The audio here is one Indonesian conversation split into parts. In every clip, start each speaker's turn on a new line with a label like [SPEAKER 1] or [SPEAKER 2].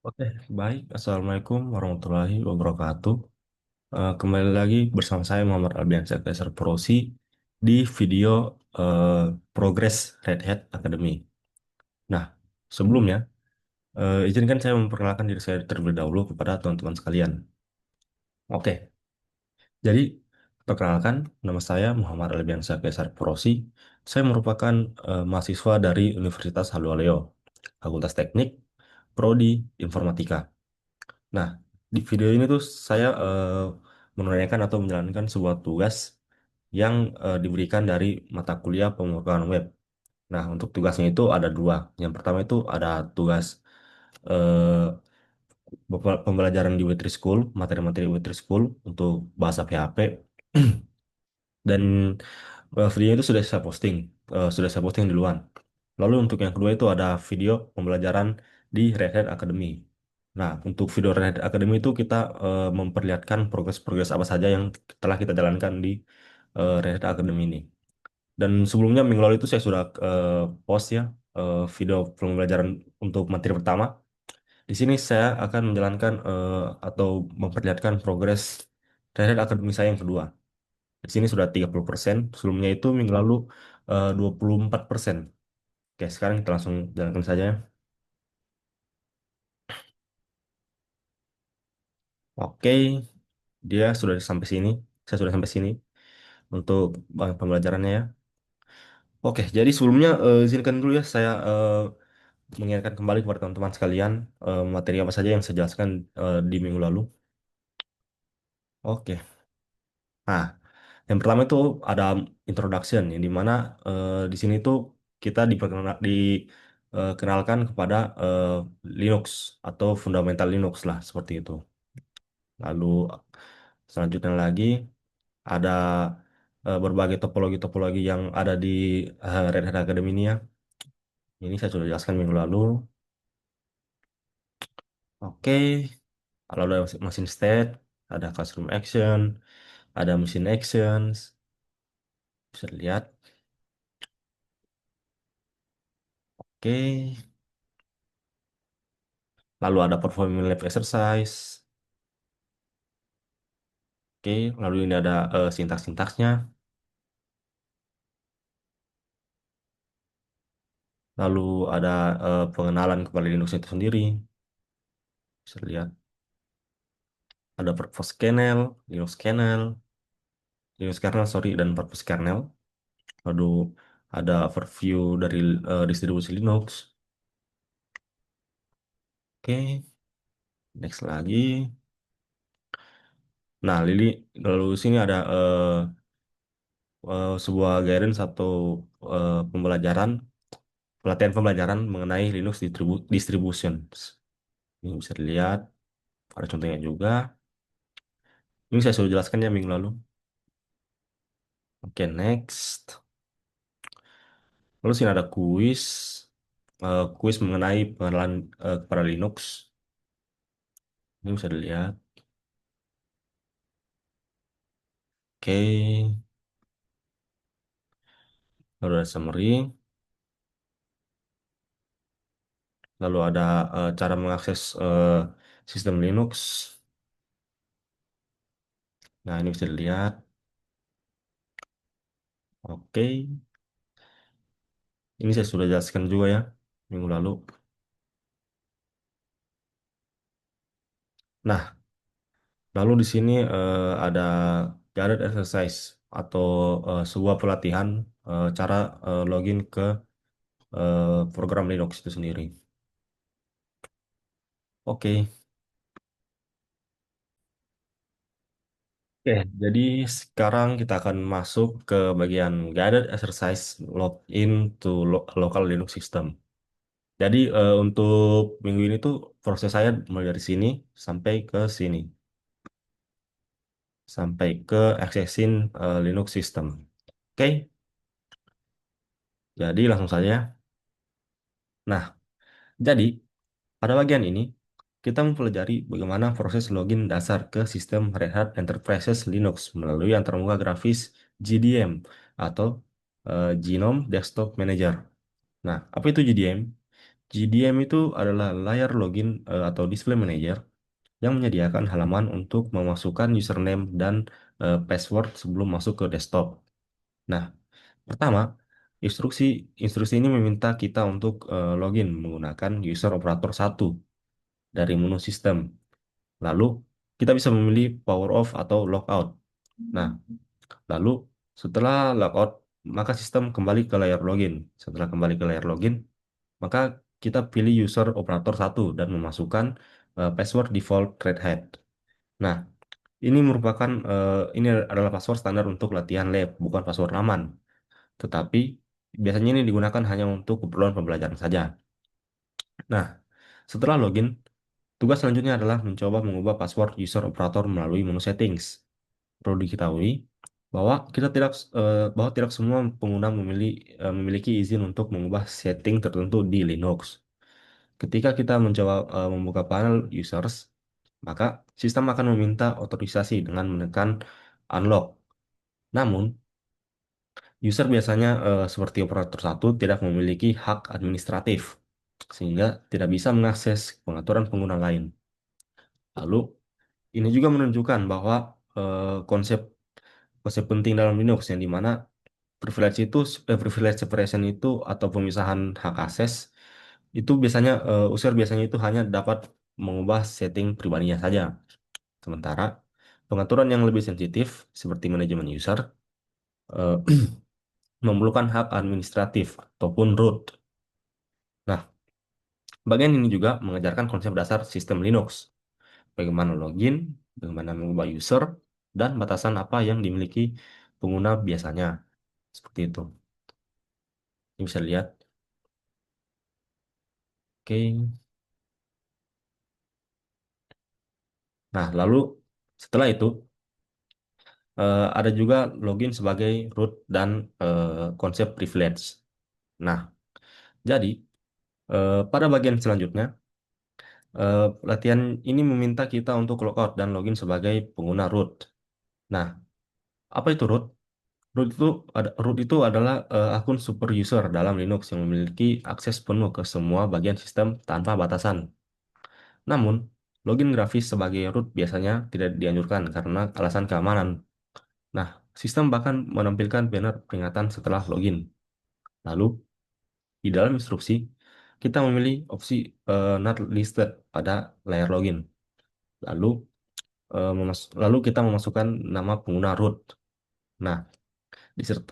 [SPEAKER 1] Oke, baik. Assalamualaikum warahmatullahi wabarakatuh. Kembali lagi bersama saya Muhammad Albiansyah Kaisar Prosi di video eh, Progress Red Hat Academy. Nah, sebelumnya, izinkan saya memperkenalkan diri saya terlebih dahulu kepada teman-teman sekalian. Oke, jadi perkenalkan, nama saya Muhammad Albiansyah Kaisar Prosi. Saya merupakan mahasiswa dari Universitas Haluoleo, Fakultas Teknik, Prodi Informatika. Nah, di video ini tuh saya menunaikan atau menjalankan sebuah tugas yang diberikan dari mata kuliah pemrograman web. Nah, untuk tugasnya itu ada dua. Yang pertama itu ada tugas eh, pembelajaran di Web3 School, materi-materi Web3 School untuk bahasa PHP. Dan videonya itu sudah saya posting duluan. Lalu untuk yang kedua itu ada video pembelajaran di Red Hat Academy. Nah, untuk video Red Hat Academy itu kita memperlihatkan progres-progres apa saja yang telah kita jalankan di Red Hat Academy ini. Dan sebelumnya minggu lalu itu saya sudah post ya video pembelajaran untuk materi pertama. Di sini saya akan menjalankan atau memperlihatkan progres Red Hat Academy saya yang kedua. Di sini sudah 30%, sebelumnya itu minggu lalu 24%. Oke, sekarang kita langsung jalankan saja. Oke, dia sudah sampai sini. Saya sudah sampai sini untuk pembelajarannya ya. Oke, jadi sebelumnya izinkan dulu ya saya mengingatkan kembali kepada teman-teman sekalian materi apa saja yang saya jelaskan di minggu lalu. Oke, nah yang pertama itu ada introduction yang dimana di sini tuh kita dikenalkan kepada Linux atau fundamental Linux lah seperti itu. Lalu selanjutnya lagi ada berbagai topologi-topologi yang ada di Red Hat Academy ini ya. Ini saya sudah jelaskan minggu lalu. Oke, lalu ada machine state, ada classroom action, ada machine actions, bisa dilihat. Oke, lalu ada performing lab exercise. Oke, lalu ini ada sintaks-sintaksnya. Lalu ada pengenalan kepada Linux itu sendiri. Bisa dilihat. Ada purpose kernel, Linux kernel, Linux kernel, sorry, dan purpose kernel. Lalu ada overview dari distribusi Linux. Oke, next lagi. Nah, lalu sini ada sebuah guidance atau pembelajaran, pelatihan pembelajaran mengenai Linux distributions. Ini bisa dilihat, ada contohnya juga. Ini saya sudah jelaskan ya minggu lalu. Oke, next. Lalu sini ada kuis mengenai pengenalan kepada Linux. Ini bisa dilihat. Oke, lalu ada summary. Lalu ada cara mengakses sistem Linux. Nah, ini bisa dilihat. Oke, ini saya sudah jelaskan juga ya minggu lalu. Nah, lalu di sini ada guided exercise atau sebuah pelatihan cara login ke program Linux itu sendiri. Oke, Oke, jadi sekarang kita akan masuk ke bagian guided exercise login to local Linux system. Jadi untuk minggu ini tuh proses saya mulai dari sini sampai ke sini, sampai ke accessing Linux system. Oke, jadi langsung saja. Nah, jadi pada bagian ini kita mempelajari bagaimana proses login dasar ke sistem Red Hat Enterprise Linux melalui antarmuka grafis GDM atau Genome Desktop Manager. Nah, apa itu GDM? GDM itu adalah layar login atau display manager yang menyediakan halaman untuk memasukkan username dan password sebelum masuk ke desktop. Nah, pertama, instruksi instruksi ini meminta kita untuk login menggunakan user operator satu dari menu sistem. Lalu, kita bisa memilih power off atau logout. Nah, lalu setelah logout, maka sistem kembali ke layar login. Setelah kembali ke layar login, maka kita pilih user operator satu dan memasukkan password default Red Hat. Nah, ini adalah password standar untuk latihan lab, bukan password aman. Tetapi biasanya ini digunakan hanya untuk keperluan pembelajaran saja. Nah, setelah login, tugas selanjutnya adalah mencoba mengubah password user operator melalui menu settings. Perlu diketahui bahwa tidak semua pengguna memiliki izin untuk mengubah setting tertentu di Linux. Ketika kita mencoba membuka panel users, maka sistem akan meminta otorisasi dengan menekan unlock. Namun, user biasanya seperti operator satu tidak memiliki hak administratif, sehingga tidak bisa mengakses pengaturan pengguna lain. Lalu, ini juga menunjukkan bahwa konsep konsep penting dalam Linux yang dimana privilege separation itu atau pemisahan hak akses itu biasanya user biasanya itu hanya dapat mengubah setting pribadinya saja. Sementara pengaturan yang lebih sensitif seperti manajemen user eh, memerlukan hak administratif ataupun root. Nah, bagian ini juga mengajarkan konsep dasar sistem Linux, bagaimana login, bagaimana mengubah user, dan batasan apa yang dimiliki pengguna biasanya. Seperti itu. Ini bisa lihat. Oke. Nah, lalu setelah itu ada juga login sebagai root dan konsep privilege. Nah, jadi pada bagian selanjutnya, latihan ini meminta kita untuk logout dan login sebagai pengguna root. Nah, apa itu root? Root itu adalah akun super user dalam Linux yang memiliki akses penuh ke semua bagian sistem tanpa batasan. Namun, login grafis sebagai root biasanya tidak dianjurkan karena alasan keamanan. Nah, sistem bahkan menampilkan banner peringatan setelah login. Lalu, di dalam instruksi, kita memilih opsi not listed pada layar login. Lalu, lalu kita memasukkan nama pengguna root. Nah,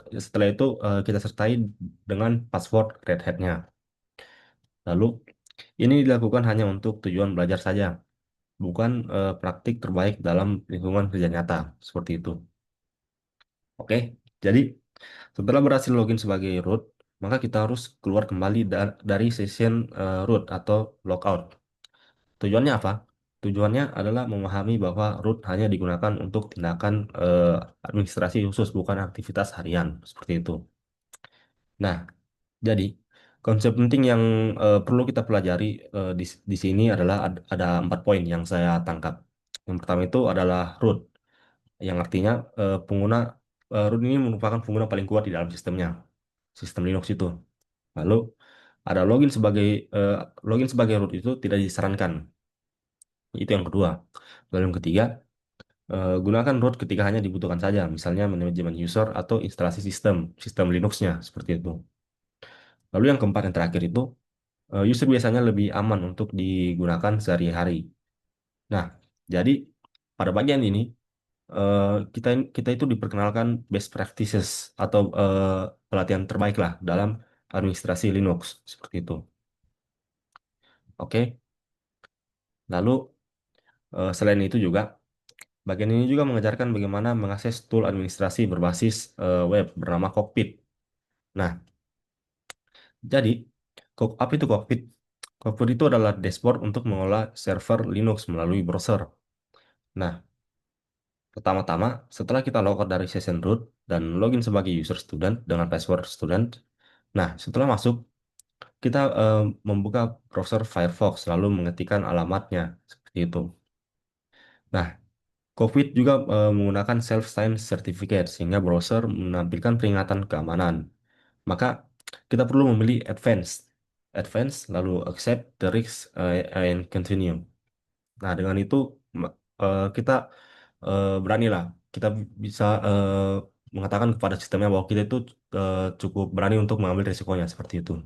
[SPEAKER 1] setelah itu kita sertai dengan password Red Hat-nya. Lalu, ini dilakukan hanya untuk tujuan belajar saja, bukan praktik terbaik dalam lingkungan kerja nyata. Seperti itu. Oke, jadi setelah berhasil login sebagai root, maka kita harus keluar kembali dari session root atau logout. Tujuannya apa? Tujuannya adalah memahami bahwa root hanya digunakan untuk tindakan administrasi khusus, bukan aktivitas harian. Seperti itu. Nah, jadi konsep penting yang perlu kita pelajari di sini adalah ada 4 poin yang saya tangkap. Yang pertama itu adalah root, yang artinya root ini merupakan pengguna paling kuat di dalam sistemnya, sistem Linux itu. Lalu ada eh, login sebagai root itu tidak disarankan. Itu yang kedua. Lalu yang ketiga, gunakan root ketika hanya dibutuhkan saja, misalnya manajemen user atau instalasi sistem Linux-nya seperti itu. Lalu yang keempat yang terakhir itu, user biasanya lebih aman untuk digunakan sehari-hari. Nah, jadi pada bagian ini eh, kita kita itu diperkenalkan best practices atau pelatihan terbaik lah dalam administrasi Linux seperti itu. Oke. Lalu selain itu juga bagian ini juga mengajarkan bagaimana mengakses tool administrasi berbasis web bernama Cockpit. Nah, jadi apa itu Cockpit? Cockpit itu adalah dashboard untuk mengolah server Linux melalui browser. Nah, pertama-tama setelah kita logout dari session root dan login sebagai user student dengan password student, nah setelah masuk kita membuka browser Firefox lalu mengetikkan alamatnya seperti itu. Nah, COVID juga menggunakan self-signed certificate sehingga browser menampilkan peringatan keamanan. Maka kita perlu memilih advanced. advance, lalu accept the risks, and continue. Nah, dengan itu kita beranilah, kita bisa mengatakan kepada sistemnya bahwa kita itu cukup berani untuk mengambil risikonya seperti itu.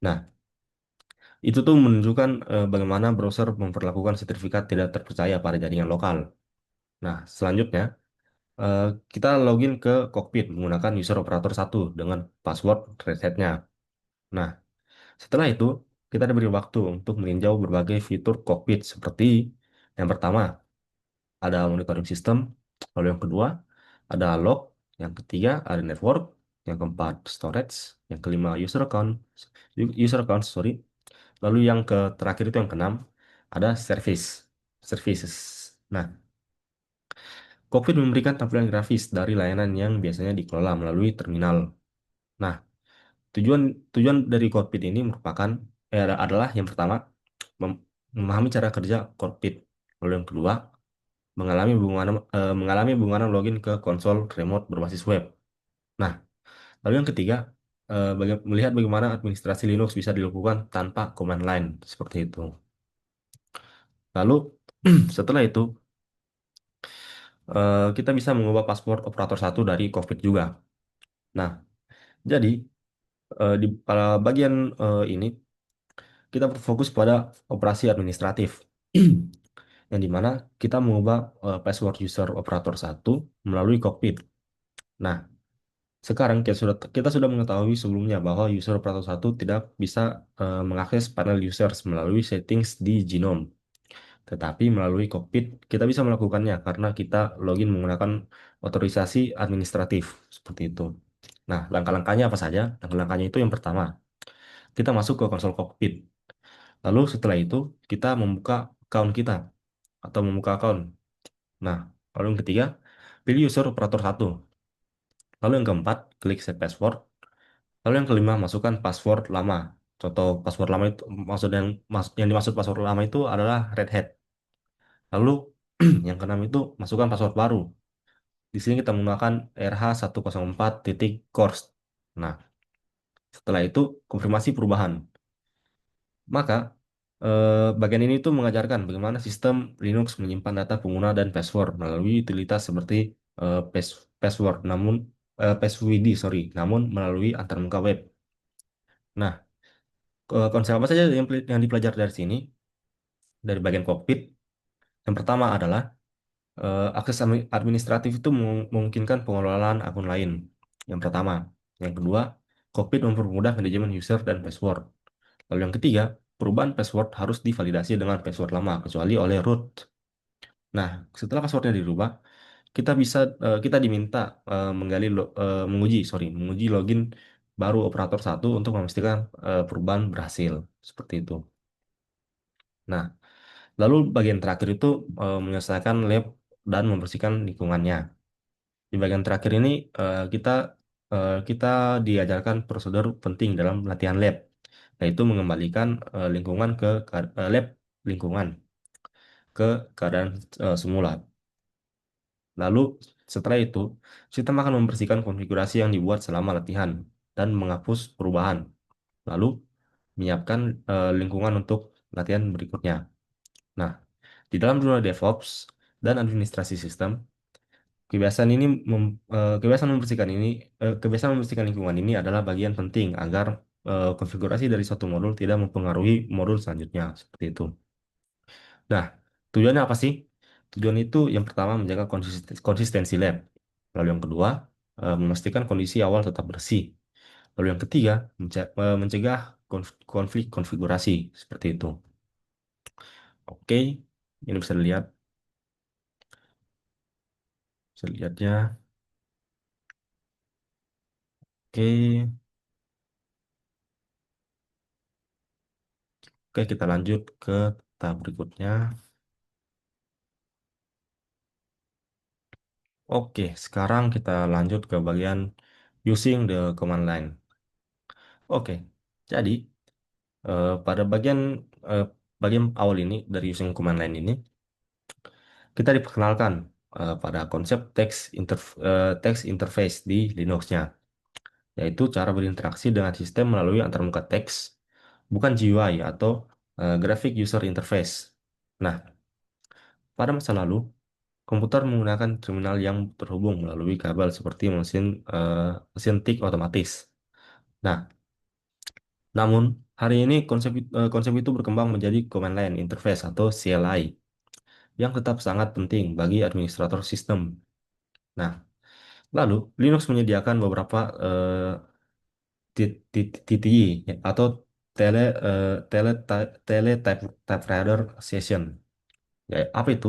[SPEAKER 1] Nah, itu tuh menunjukkan bagaimana browser memperlakukan sertifikat tidak terpercaya pada jaringan lokal. Nah, selanjutnya eh, kita login ke cockpit menggunakan user operator satu dengan password resetnya. Nah, setelah itu kita diberi waktu untuk meninjau berbagai fitur cockpit seperti yang pertama ada monitoring system, lalu yang kedua ada log, yang ketiga ada network, yang keempat storage, yang kelima user account, sorry. Lalu yang terakhir itu yang keenam ada services. Nah, Cockpit memberikan tampilan grafis dari layanan yang biasanya dikelola melalui terminal. Nah, tujuan tujuan dari Cockpit ini merupakan adalah yang pertama memahami cara kerja Cockpit. Lalu yang kedua, mengalami hubungan login ke konsol remote berbasis web. Nah, lalu yang ketiga, melihat bagaimana administrasi Linux bisa dilakukan tanpa command line seperti itu. Lalu setelah itu kita bisa mengubah password operator satu dari Cockpit juga. Nah, jadi di pada bagian ini kita berfokus pada operasi administratif, yang dimana kita mengubah password user operator satu melalui Cockpit. Nah, sekarang kita sudah mengetahui sebelumnya bahwa user operator satu tidak bisa mengakses panel users melalui settings di Genome. Tetapi melalui Cockpit kita bisa melakukannya karena kita login menggunakan otorisasi administratif seperti itu. Nah, langkah-langkahnya apa saja? Langkah-langkahnya itu yang pertama, kita masuk ke konsol Cockpit. Lalu setelah itu kita membuka account kita atau membuka account. Nah, lalu yang ketiga, pilih user operator satu. Lalu yang keempat, klik set password. Lalu yang kelima, masukkan password lama. Contoh password lama itu yang dimaksud password lama itu adalah Red Hat. Lalu yang keenam itu masukkan password baru. Di sini kita menggunakan RH104.course. Nah, setelah itu konfirmasi perubahan. Maka bagian ini tuh mengajarkan bagaimana sistem Linux menyimpan data pengguna dan password melalui utilitas seperti password, passwd, sorry, namun melalui antarmuka web. Nah, konsep apa saja yang dipelajari dari sini, dari bagian cockpit? Yang pertama adalah akses administratif itu memungkinkan pengelolaan akun lain. Yang pertama. Yang kedua, cockpit mempermudah manajemen user dan password. Lalu yang ketiga, perubahan password harus divalidasi dengan password lama, kecuali oleh root. Nah, setelah passwordnya dirubah, kita diminta menguji login baru operator satu untuk memastikan perubahan berhasil. Seperti itu. Nah, lalu bagian terakhir itu menyelesaikan lab dan membersihkan lingkungannya. Di bagian terakhir ini kita diajarkan prosedur penting dalam latihan lab, yaitu mengembalikan lab lingkungan ke keadaan semula. Lalu setelah itu, sistem akan membersihkan konfigurasi yang dibuat selama latihan dan menghapus perubahan. Lalu menyiapkan lingkungan untuk latihan berikutnya. Nah, di dalam dunia DevOps dan administrasi sistem, kebiasaan membersihkan lingkungan ini adalah bagian penting agar konfigurasi dari suatu modul tidak mempengaruhi modul selanjutnya. Seperti itu. Nah, tujuannya apa sih? Tujuan itu yang pertama menjaga konsistensi lab. Lalu yang kedua, memastikan kondisi awal tetap bersih. Lalu yang ketiga, mencegah konflik konfigurasi. Seperti itu. Oke, ini bisa dilihat. Bisa dilihatnya. Oke, oke kita lanjut ke tahap berikutnya. Oke, sekarang kita lanjut ke bagian using the command line. Oke, jadi pada eh, bagian awal ini dari using command line ini, kita diperkenalkan pada konsep text interface di Linux-nya, yaitu cara berinteraksi dengan sistem melalui antarmuka teks bukan GUI atau Graphic User Interface. Nah, pada masa lalu, komputer menggunakan terminal yang terhubung melalui kabel seperti mesin tik otomatis. Nah, namun hari ini konsep itu berkembang menjadi Command Line Interface atau CLI yang tetap sangat penting bagi administrator sistem. Nah, lalu Linux menyediakan beberapa TTY atau tele eh, tele tele typewriter session. Ya, apa itu?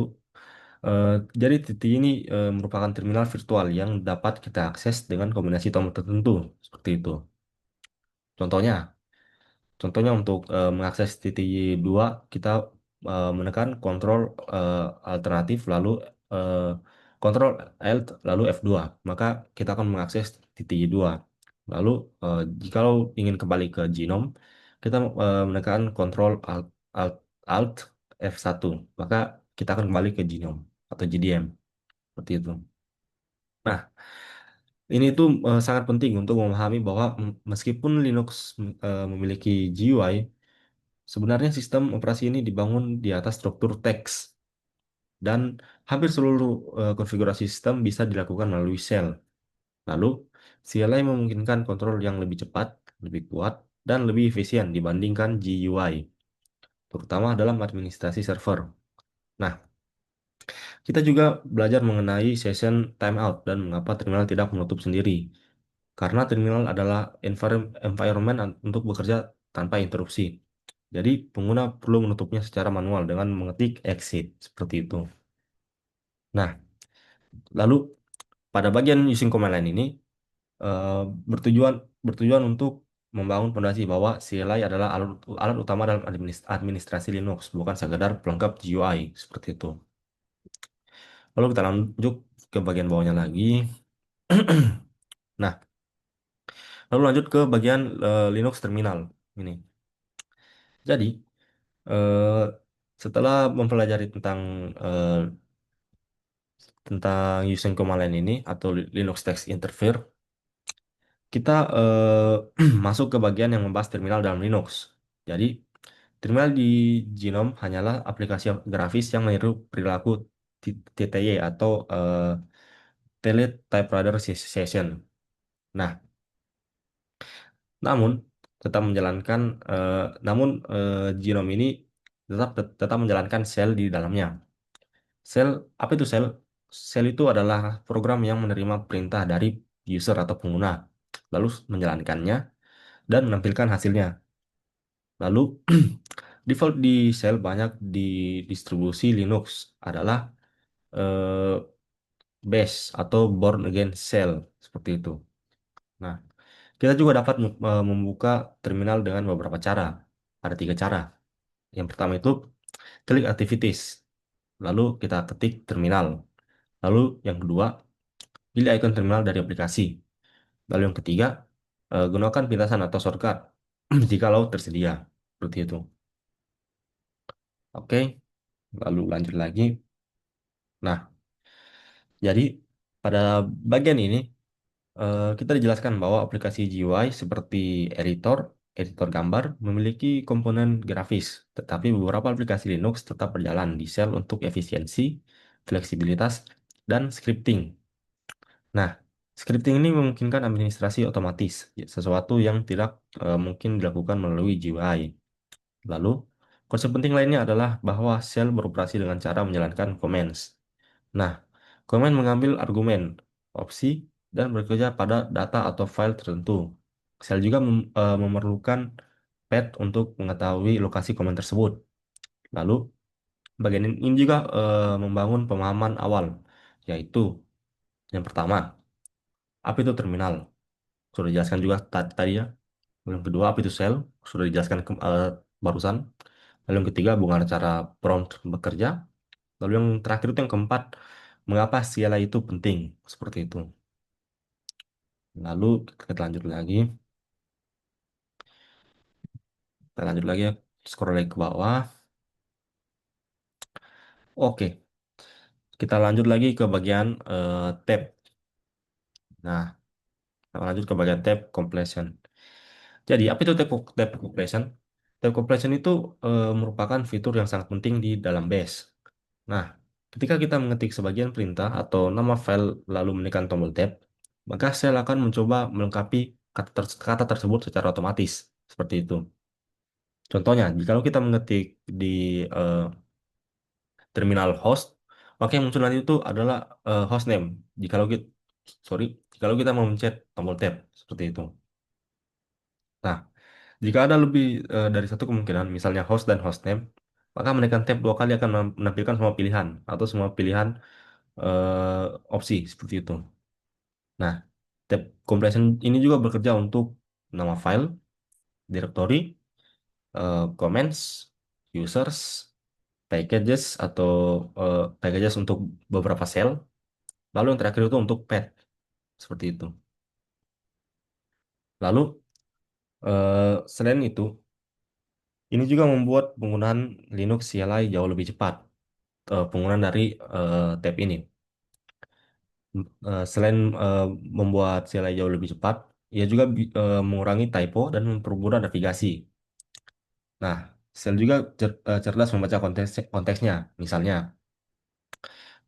[SPEAKER 1] Eh, jadi TTY ini merupakan terminal virtual yang dapat kita akses dengan kombinasi tombol tertentu seperti itu. Contohnya, Contohnya untuk mengakses titik Y2 kita menekan kontrol alternatif lalu eh, kontrol Alt lalu F2 maka kita akan mengakses titik Y2. Lalu jikalau ingin kembali ke genome kita menekan kontrol Alt, Alt F1 maka kita akan kembali ke genome atau GDM seperti itu. Nah, ini tuh sangat penting untuk memahami bahwa meskipun Linux memiliki GUI, sebenarnya sistem operasi ini dibangun di atas struktur teks dan hampir seluruh konfigurasi sistem bisa dilakukan melalui shell. Lalu, CLI memungkinkan kontrol yang lebih cepat, lebih kuat, dan lebih efisien dibandingkan GUI, terutama dalam administrasi server. Nah, kita juga belajar mengenai session timeout dan mengapa terminal tidak menutup sendiri. Karena terminal adalah environment untuk bekerja tanpa interupsi. Jadi, pengguna perlu menutupnya secara manual dengan mengetik exit seperti itu. Nah, lalu pada bagian using command line ini eh, bertujuan bertujuan untuk membangun fondasi bahwa CLI adalah alat utama dalam administrasi Linux, bukan sekedar pelengkap GUI seperti itu. Lalu kita lanjut ke bagian bawahnya lagi. Nah, lalu lanjut ke bagian Linux terminal ini. Jadi, eh, setelah mempelajari tentang using command line ini atau Linux Text Interface, kita masuk ke bagian yang membahas terminal dalam Linux. Jadi, terminal di Genome hanyalah aplikasi grafis yang meniru perilaku TTY atau Tele Typewriter Session. Nah, namun tetap menjalankan Genome ini tetap menjalankan sel di dalamnya. Sel, apa itu sel? Sel itu adalah program yang menerima perintah dari user atau pengguna, lalu menjalankannya dan menampilkan hasilnya. Lalu, default di sel banyak di distribusi Linux adalah eh, bash atau born again shell seperti itu. Nah, kita juga dapat membuka terminal dengan beberapa cara. Ada tiga cara. Yang pertama itu klik activities, lalu kita ketik terminal. Lalu yang kedua, pilih icon terminal dari aplikasi. Lalu yang ketiga, gunakan pintasan atau shortcut jikalau tersedia. Seperti itu. Oke, lalu lanjut lagi. Nah, jadi pada bagian ini kita dijelaskan bahwa aplikasi GUI seperti editor gambar memiliki komponen grafis, tetapi beberapa aplikasi Linux tetap berjalan di shell untuk efisiensi, fleksibilitas, dan scripting. Nah, scripting ini memungkinkan administrasi otomatis, sesuatu yang tidak mungkin dilakukan melalui GUI. Lalu, konsep penting lainnya adalah bahwa shell beroperasi dengan cara menjalankan commands. Nah, command mengambil argumen, opsi, dan bekerja pada data atau file tertentu. Shell juga memerlukan path untuk mengetahui lokasi command tersebut. Lalu, bagian ini juga membangun pemahaman awal, yaitu yang pertama, apa itu terminal? Sudah dijelaskan juga tadi ya. Lalu yang kedua, apa itu shell? Sudah dijelaskan barusan. Lalu yang ketiga, bagaimana cara prompt bekerja. Lalu yang terakhir itu yang keempat, mengapa CLI itu penting? Seperti itu. Lalu kita lanjut lagi. Kita lanjut lagi ya. Scroll lagi ke bawah. Oke, kita lanjut lagi ke bagian tab. Nah, kita lanjut ke bagian tab completion. Jadi, apa itu tab completion? tab compression itu merupakan fitur yang sangat penting di dalam Bash. Nah, ketika kita mengetik sebagian perintah atau nama file lalu menekan tombol tab, maka shell akan mencoba melengkapi kata tersebut secara otomatis. Seperti itu. Contohnya, jika kita mengetik di eh, terminal host, maka yang muncul nanti itu adalah hostname. Jika kita, sorry, jika kita mau mencet tombol tab, seperti itu. Nah, jika ada lebih dari satu kemungkinan, misalnya host dan hostname, maka menekan tab dua kali akan menampilkan semua pilihan atau semua pilihan opsi seperti itu. Nah, tab compression ini juga bekerja untuk nama file, directory, comments, users, packages atau packages untuk beberapa sel, lalu yang terakhir itu untuk pet seperti itu. Lalu selain itu, ini juga membuat penggunaan Linux CLI jauh lebih cepat. Penggunaan dari tab ini. Selain membuat CLI jauh lebih cepat, ia juga mengurangi typo dan mempermudah navigasi. Nah, sel juga cerdas membaca konteksnya. Misalnya,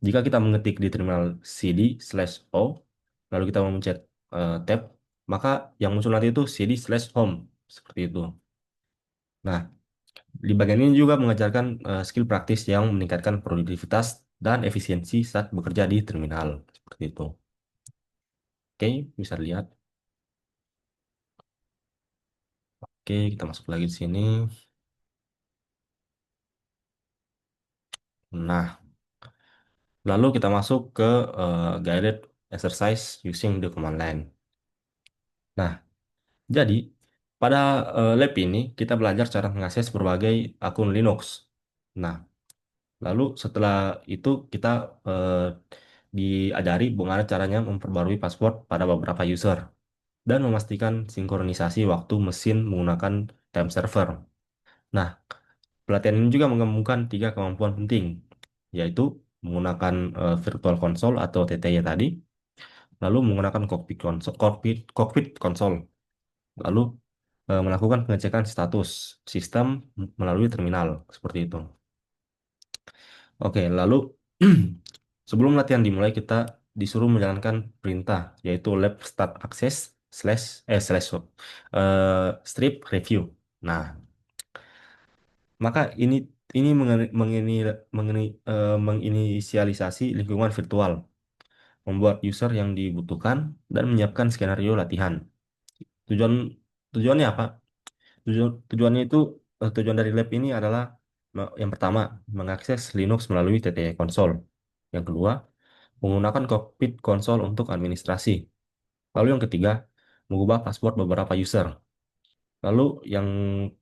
[SPEAKER 1] jika kita mengetik di terminal cd/o, lalu kita memencet tab, maka yang muncul nanti itu cd/home. Seperti itu. Nah, di bagian ini juga mengajarkan skill praktis yang meningkatkan produktivitas dan efisiensi saat bekerja di terminal. Seperti itu. Oke, bisa lihat. Oke, kita masuk lagi di sini. Nah, lalu kita masuk ke guided exercise using the command line. Nah, jadi pada lab ini kita belajar cara mengakses berbagai akun Linux. Nah, lalu setelah itu kita eh, diajari bagaimana caranya memperbarui password pada beberapa user dan memastikan sinkronisasi waktu mesin menggunakan time server. Nah, pelatihan ini juga menggabungkan tiga kemampuan penting, yaitu menggunakan Virtual Console atau TTY tadi, lalu menggunakan cockpit console, lalu melakukan pengecekan status sistem melalui terminal seperti itu. Oke, lalu sebelum latihan dimulai kita disuruh menjalankan perintah yaitu lab start access strip review. Nah, maka ini menginisialisasi lingkungan virtual, membuat user yang dibutuhkan dan menyiapkan skenario latihan. Tujuan tujuannya apa? Tujuannya itu tujuan dari lab ini adalah yang pertama mengakses Linux melalui TTY konsol. Yang kedua, menggunakan cockpit konsol untuk administrasi. Lalu yang ketiga, mengubah password beberapa user. Lalu yang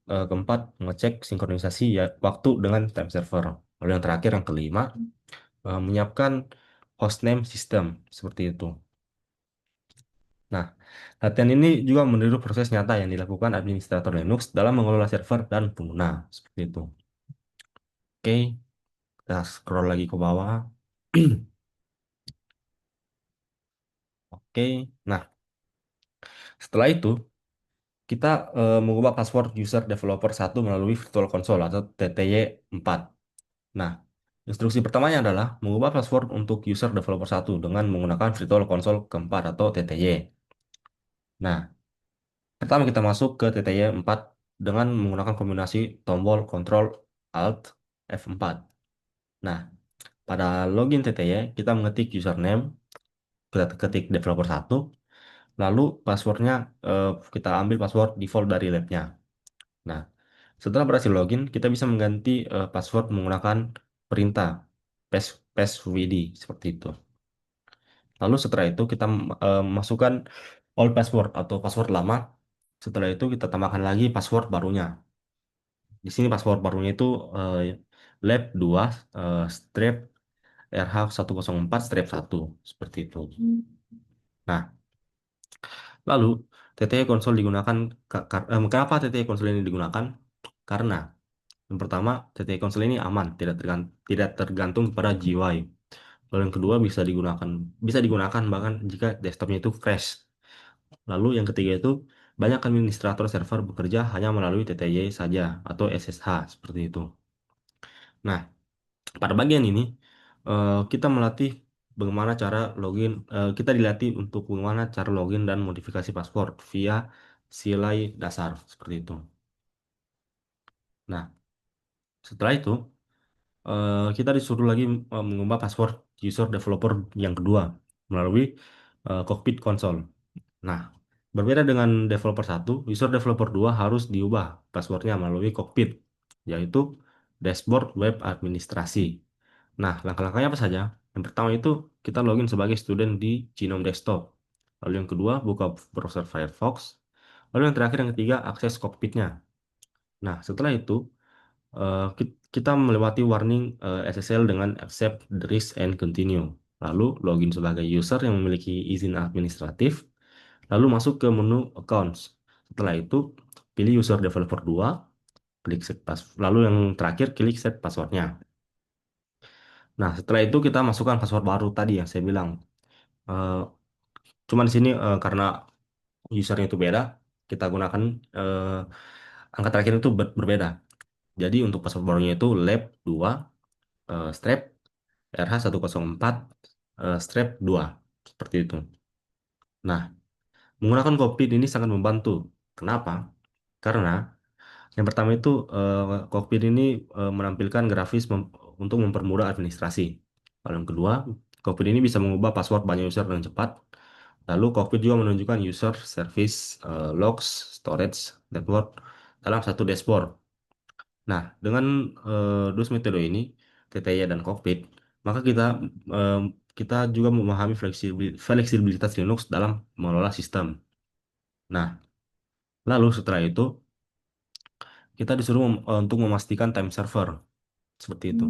[SPEAKER 1] keempat, mengecek sinkronisasi ya waktu dengan time server. Lalu yang terakhir, yang kelima, menyiapkan hostname system seperti itu. Nah, latihan ini juga meniru proses nyata yang dilakukan administrator Linux dalam mengelola server dan pengguna seperti itu. Oke, kita scroll lagi ke bawah. Oke, nah setelah itu kita mengubah password user developer satu melalui Virtual Console atau TTY 4. Nah, instruksi pertamanya adalah mengubah password untuk user developer satu dengan menggunakan Virtual Console keempat atau TTY. Nah, pertama kita masuk ke TTY 4 dengan menggunakan kombinasi tombol Ctrl Alt F4. Nah, pada login TTY kita mengetik username, kita ketik developer satu, lalu passwordnya kita ambil password default dari labnya. Nah, setelah berhasil login, kita bisa mengganti password menggunakan perintah passwd seperti itu. Lalu setelah itu kita masukkan old password atau password lama. Setelah itu kita tambahkan lagi password barunya. Di sini password barunya itu eh, lab 2 strip RH104 strip 1 seperti itu. Nah, lalu TTY konsol digunakan kenapa TTY konsol ini digunakan? Karena yang pertama, TTY konsol ini aman, tidak tergantung pada GUI. Lalu yang kedua bisa digunakan bahkan jika desktopnya itu crash. Lalu yang ketiga itu banyak administrator server bekerja hanya melalui TTY saja atau SSH seperti itu. Nah, pada bagian ini kita melatih bagaimana cara login, kita dilatih untuk bagaimana cara login dan modifikasi password via silai dasar seperti itu. Nah, setelah itu kita disuruh lagi mengubah password user developer yang kedua melalui cockpit console. Nah, berbeda dengan developer satu, user developer 2 harus diubah passwordnya melalui cockpit, yaitu dashboard web administrasi. Nah, langkah-langkahnya apa saja? Yang pertama itu kita login sebagai student di Genome Desktop. Lalu yang kedua, buka browser Firefox. Lalu yang terakhir, yang ketiga, akses cockpitnya. Nah, setelah itu, kita melewati warning SSL dengan accept, the risk, and continue. Lalu login sebagai user yang memiliki izin administratif. Lalu masuk ke menu accounts. Setelah itu, pilih user developer 2, klik set password. Lalu yang terakhir, klik set passwordnya. Nah, setelah itu kita masukkan password baru tadi yang saya bilang. Eh, Cuma di sini karena usernya itu beda, kita gunakan eh, angka terakhir itu berbeda. Jadi untuk password barunya itu lab 2 strap RH104 strap 2 seperti itu. Nah, menggunakan Cockpit ini sangat membantu. Kenapa? Karena yang pertama itu Cockpit ini menampilkan grafis untuk mempermudah administrasi. Lalu yang kedua, Cockpit ini bisa mengubah password banyak user dengan cepat. Lalu Cockpit juga menunjukkan user, service, logs, storage, network dalam satu dashboard. Nah, dengan dua metode ini, TTY dan Cockpit, maka eh, kita juga memahami fleksibilitas Linux dalam mengelola sistem. Nah, lalu setelah itu kita disuruh untuk memastikan time server seperti itu.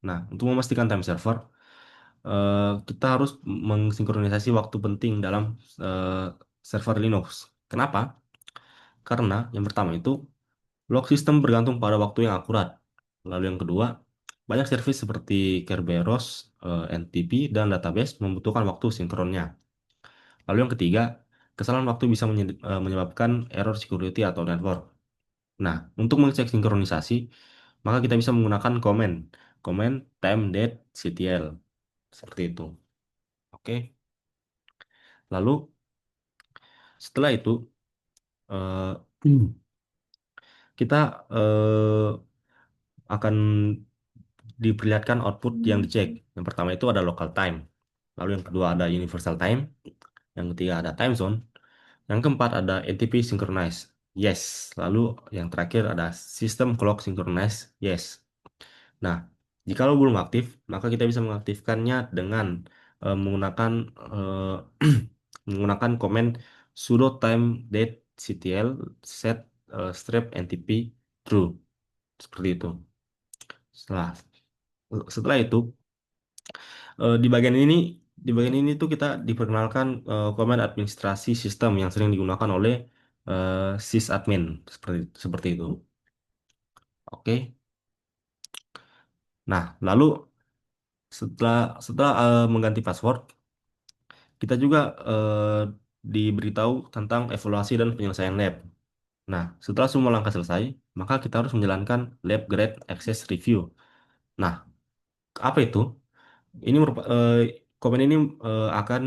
[SPEAKER 1] Nah, untuk memastikan time server, kita harus mensinkronisasi waktu penting dalam eh, server Linux. Kenapa? Karena yang pertama itu log system bergantung pada waktu yang akurat. Lalu yang kedua, banyak service seperti Kerberos, NTP, dan database membutuhkan waktu sinkronnya. Lalu yang ketiga, kesalahan waktu bisa menyebabkan error security atau network. Nah, untuk mengecek sinkronisasi, maka kita bisa menggunakan komen time date ctl seperti itu. Oke. Lalu setelah itu kita akan diperlihatkan output yang dicek. Yang pertama itu ada local time. Lalu yang kedua ada universal time. Yang ketiga ada time zone. Yang keempat ada NTP synchronize. Yes. Lalu yang terakhir ada system clock synchronize. Yes. Nah, jika lo belum aktif, maka kita bisa mengaktifkannya dengan menggunakan menggunakan komen sudo time date ctl set strap ntp true seperti itu. Setelah setelah itu di bagian ini tuh kita diperkenalkan komen administrasi sistem yang sering digunakan oleh sysadmin seperti seperti itu. Oke. Nah, lalu setelah setelah mengganti password, kita juga diberitahu tentang evaluasi dan penyelesaian lab. Nah, setelah semua langkah selesai, maka kita harus menjalankan lab grade access review. Nah, apa itu? Komen ini akan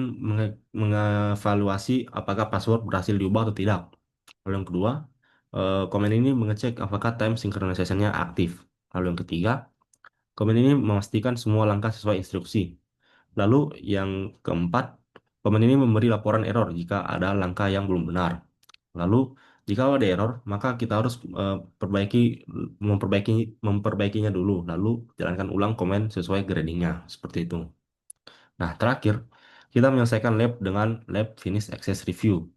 [SPEAKER 1] mengevaluasi apakah password berhasil diubah atau tidak. Lalu yang kedua, komen ini mengecek apakah time synchronization-nya aktif. Lalu yang ketiga, komen ini memastikan semua langkah sesuai instruksi. Lalu yang keempat, komen ini memberi laporan error jika ada langkah yang belum benar. Lalu jika ada error, maka kita harus memperbaiki memperbaikinya dulu. Lalu jalankan ulang komen sesuai gradingnya seperti itu. Nah, terakhir, kita menyelesaikan lab dengan lab finish access review.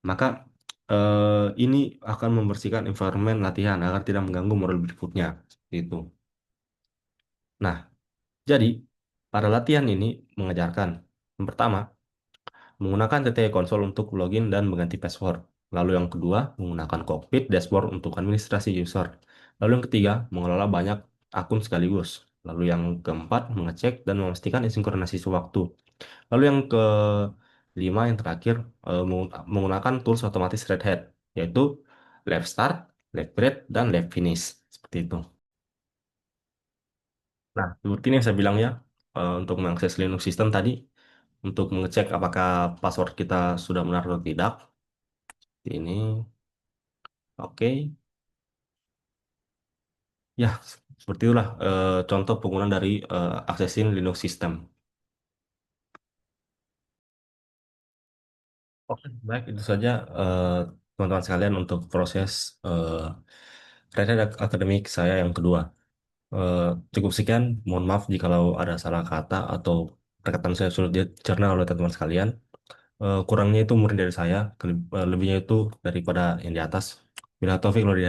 [SPEAKER 1] Maka ini akan membersihkan environment latihan agar tidak mengganggu model berikutnya. Itu. Nah, jadi pada latihan ini mengajarkan yang pertama, menggunakan TTY Console untuk login dan mengganti password. Lalu yang kedua, menggunakan cockpit dashboard untuk administrasi user. Lalu yang ketiga, mengelola banyak akun sekaligus. Lalu yang keempat, mengecek dan memastikan sinkronisasi waktu. Lalu yang lima yang terakhir menggunakan tools otomatis Red Hat, yaitu Left Start, Left Break, dan Left Finish. Seperti itu. Nah, seperti ini yang saya bilang ya, untuk mengakses Linux system tadi, untuk mengecek apakah password kita sudah benar atau tidak. Ini, oke. Ya, seperti itulah contoh penggunaan dari accessing Linux system. Oke, baik itu saja eh, teman-teman sekalian untuk proses eh, Red Hat akademik saya yang kedua. Eh, Cukup sekian, mohon maaf jikalau ada salah kata atau perkataan saya sulit dicerna oleh teman-teman sekalian. Kurangnya itu murni dari saya, lebihnya itu daripada yang di atas. Bila taufik, kalau di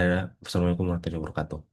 [SPEAKER 1] Assalamualaikum warahmatullahi wabarakatuh.